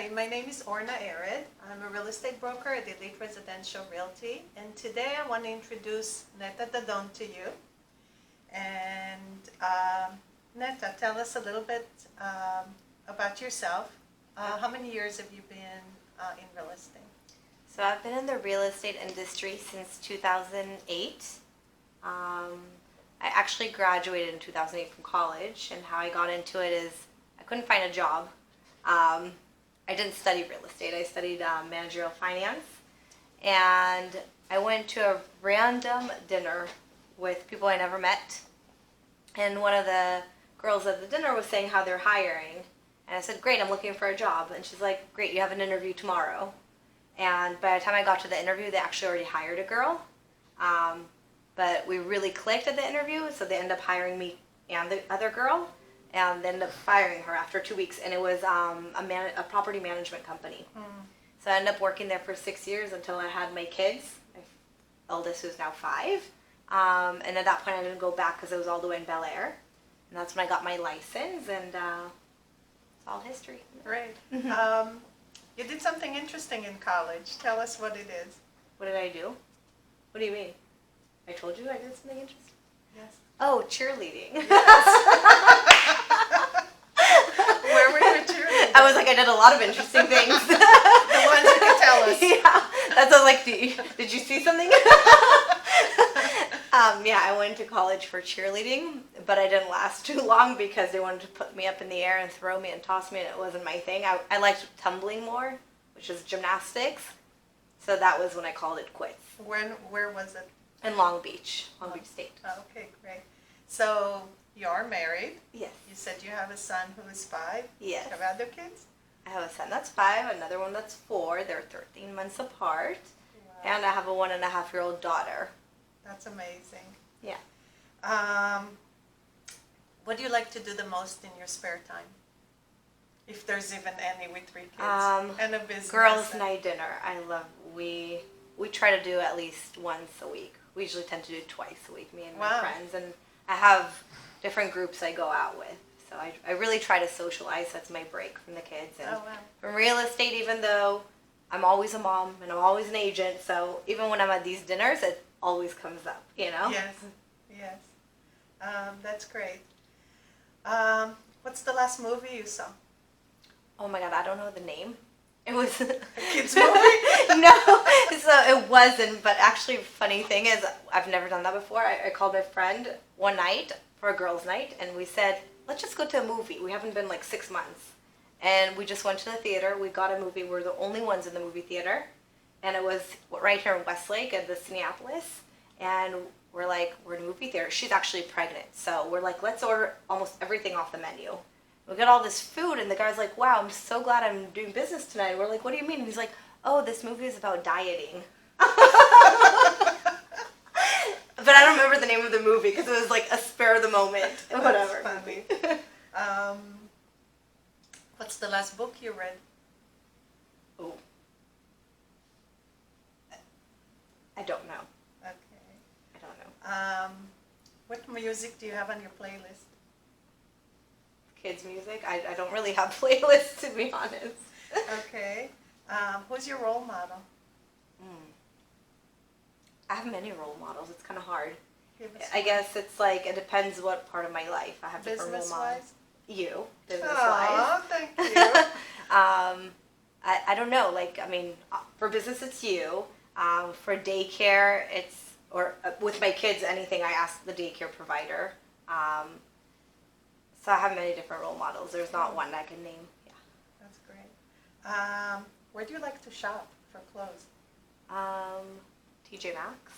Hi, my name is Orna Arid. I'm a real estate broker at Elite Residential Realty, and today I want to introduce Neta Dadon to you. And Neta, tell us a little bit about yourself. How many years have you been in real estate? So I've been in the real estate industry since 2008. I actually graduated in 2008 from college, and how I got into it is I couldn't find a job. I didn't study real estate. I studied managerial finance, and I went to a random dinner with people I never met, and one of the girls at the dinner was saying how they're hiring, and I said, great, I'm looking for a job, and she's like, great, you have an interview tomorrow. And by the time I got to the interview, they actually already hired a girl, but we really clicked at the interview, so they ended up hiring me and the other girl, and they ended up firing her after 2 weeks, and it was a property management company. So I ended up working there for 6 years until I had my kids, my eldest who's now 5, and at that point I didn't go back because it was all the way in Bel Air, and that's when I got my license, and it's all history. Great. You did something interesting in college. Tell us what it is. What did I do? What do you mean? I told you I did something interesting? Yes. Oh, cheerleading. Where were you cheerleading? I was like, I did a lot of interesting things. The ones you can tell us. Yeah, that's what, like, did you see something? Yeah, I went to college for cheerleading, but I didn't last too long because they wanted to put me up in the air and throw me and toss me, and it wasn't my thing. I liked tumbling more, which is gymnastics, so that was when I called it quits. Where was it? In Long Beach State. Oh, okay, great. So you're married. Yes. You said you have a son who is 5. Yes. Have other kids? I have a son that's 5, another one that's 4. They're 13 months apart. Wow. And I have a 1.5-year-old daughter. That's amazing. Yeah. What do you like to do the most in your spare time? If there's even any with 3 kids and a business. Girls' night dinner. We try to do at least once a week. We usually tend to do twice a week, me and my friends. And I have different groups I go out with. So I really try to socialize. That's my break from the kids. And from real estate, even though I'm always a mom and I'm always an agent, so even when I'm at these dinners, it always comes up, you know? Yes, yes. That's great. What's the last movie you saw? Oh my God, I don't know the name. It was A kids movie? No, so it wasn't. But actually, funny thing is, I've never done that before. I called my friend one night for a girls' night, and we said, let's just go to a movie. We haven't been like 6 months, and we just went to the theater. We got a movie. We're the only ones in the movie theater, and it was right here in Westlake at the Cinepolis. And we're like, we're in a movie theater. She's actually pregnant, so we're like, let's order almost everything off the menu. We got all this food, and the guy's like, wow, I'm so glad I'm doing business tonight. We're like, what do you mean? And he's like, oh, this movie is about dieting. But I don't remember the name of the movie because it was like a spur of the moment. Whatever. That's funny. What's the last book you read? Oh. I don't know. Okay. I don't know. What music do you have on your playlist? Kids music? I don't really have playlists, to be honest. Okay. Who's your role model? I have many role models. It's kind of hard. I Business-wise? guess it's like, it depends what part of my life. I have different role models. Business-wise? Business-wise. Oh, thank you. I don't know. Like, I mean, for business, it's you. For daycare, it's, or with my kids, anything, I ask the daycare provider. So I have many different role models. There's not one I can name. Yeah. That's great. Where do you like to shop for clothes? TJ Maxx.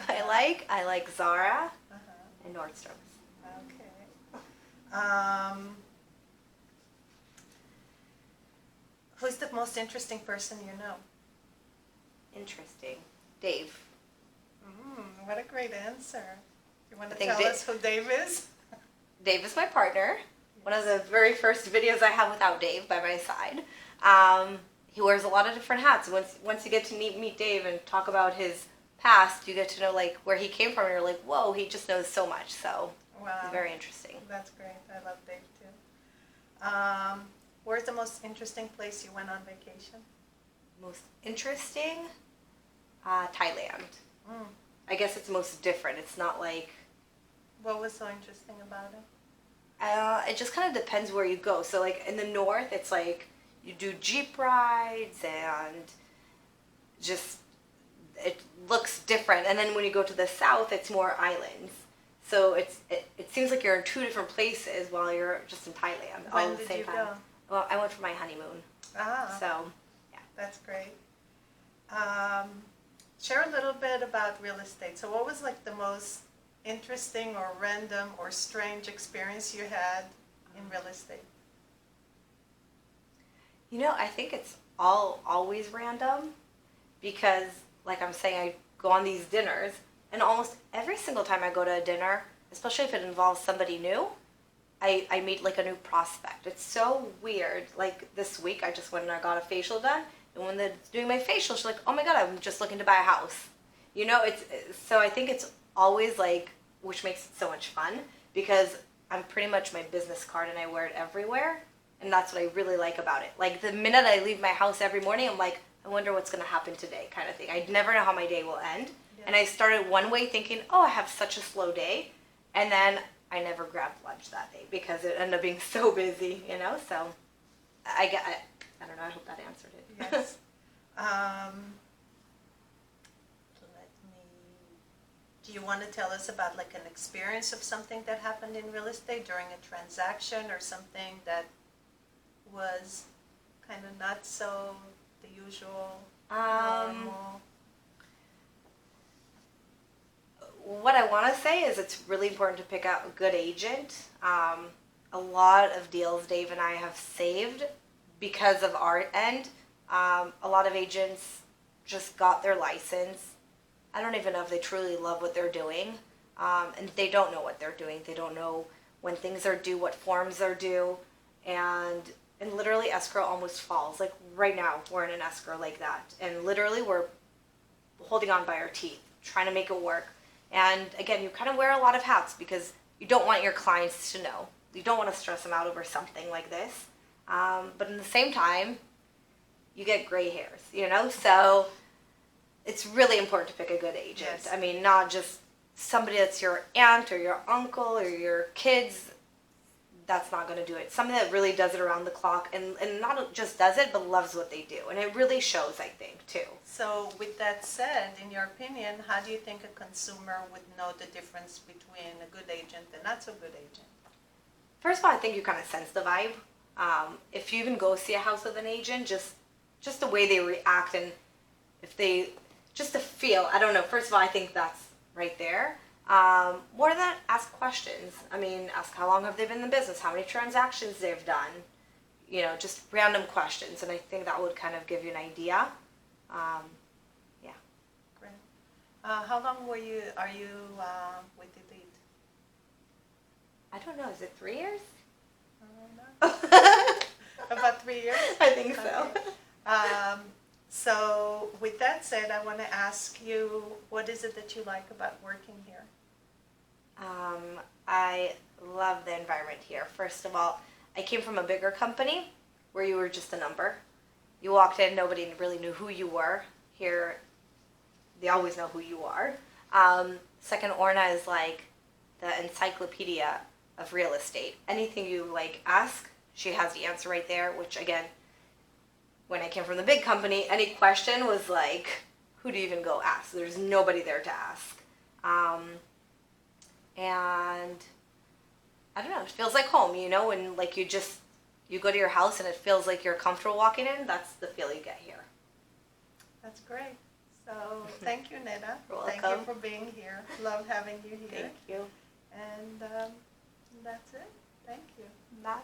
I like Zara and Nordstrom's. Okay. Who's the most interesting person you know? Interesting. Dave. What a great answer. You want to I think tell us who Dave is? Dave is my partner. One of the very first videos I have without Dave by my side. He wears a lot of different hats. Once you get to meet Dave and talk about his past, you get to know like where he came from, and you're like, whoa, he just knows so much. So Wow. it's very interesting. That's great. I love Dave too. Where's the most interesting place you went on vacation? Most interesting, Thailand. Mm. I guess it's most different. It's not like What was so interesting about it? it just kind of depends where you go. So like in the north, it's like you do jeep rides and just it looks different. And then when you go to the south, it's more islands. So it seems like you're in two different places while you're just in Thailand all When at the did same you time. go? Well, I went for my honeymoon. Ah, So that's great. Share a little bit about real estate. So what was like the most interesting or random or strange experience you had in real estate? I think it's always random because, like I'm saying, I go on these dinners, and almost every single time I go to a dinner, especially if it involves somebody new, I meet like a new prospect. It's so weird. Like this week, I just went and I got a facial done, and when they're doing my facial, she's like, "Oh my God, I'm just looking to buy a house." So I think it's always like, which makes it so much fun because I'm pretty much my business card and I wear it everywhere. And that's what I really like about it. Like the minute I leave my house every morning, I'm like, I wonder what's going to happen today kind of thing. I never know how my day will end. Yeah. And I started one way thinking, oh, I have such a slow day. And then I never grabbed lunch that day because it ended up being so busy, So I don't know, I hope that answered it. Yes. Do you want to tell us about like an experience of something that happened in real estate during a transaction or something that was kind of not so the usual, normal? What I want to say is it's really important to pick out a good agent. A lot of deals Dave and I have saved because of our end. A lot of agents just got their license. I don't even know if they truly love what they're doing. And they don't know what they're doing. They don't know when things are due, what forms are due. And literally escrow almost falls. Like right now, we're in an escrow like that. And literally we're holding on by our teeth, trying to make it work. And again, you kind of wear a lot of hats because you don't want your clients to know. You don't want to stress them out over something like this. But in the same time, you get gray hairs, So it's really important to pick a good agent. Yes. I mean, not just somebody that's your aunt or your uncle or your kids. That's not going to do it. Somebody that really does it around the clock and not just does it, but loves what they do. And it really shows, I think, too. So with that said, in your opinion, how do you think a consumer would know the difference between a good agent and not so good agent? First of all, I think you kind of sense the vibe. If you even go see a house with an agent, just the way they react and if they, just the feel, I don't know. First of all, I think that's right there. More than that, ask questions. I mean, ask how long have they been in the business, how many transactions they've done, just random questions. And I think that would kind of give you an idea. Yeah. Great. How long are you with Elite? I don't know, is it 3 years? I don't know. About 3 years? I think so. Okay. So with that said, I want to ask you, what is it that you like about working here? I love the environment here. First of all, I came from a bigger company where you were just a number. You walked in, nobody really knew who you were. Here, they always know who you are. Second, Orna is like the encyclopedia of real estate. Anything you ask, she has the answer right there, which again, when I came from the big company, any question was like, who do you even go ask? There's nobody there to ask. And I don't know, it feels like home, when you go to your house and it feels like you're comfortable walking in, that's the feel you get here. That's great. So thank you, Neta. You're Thank welcome. you for being here. Love having you here. Thank you. And that's it. Thank you. Bye.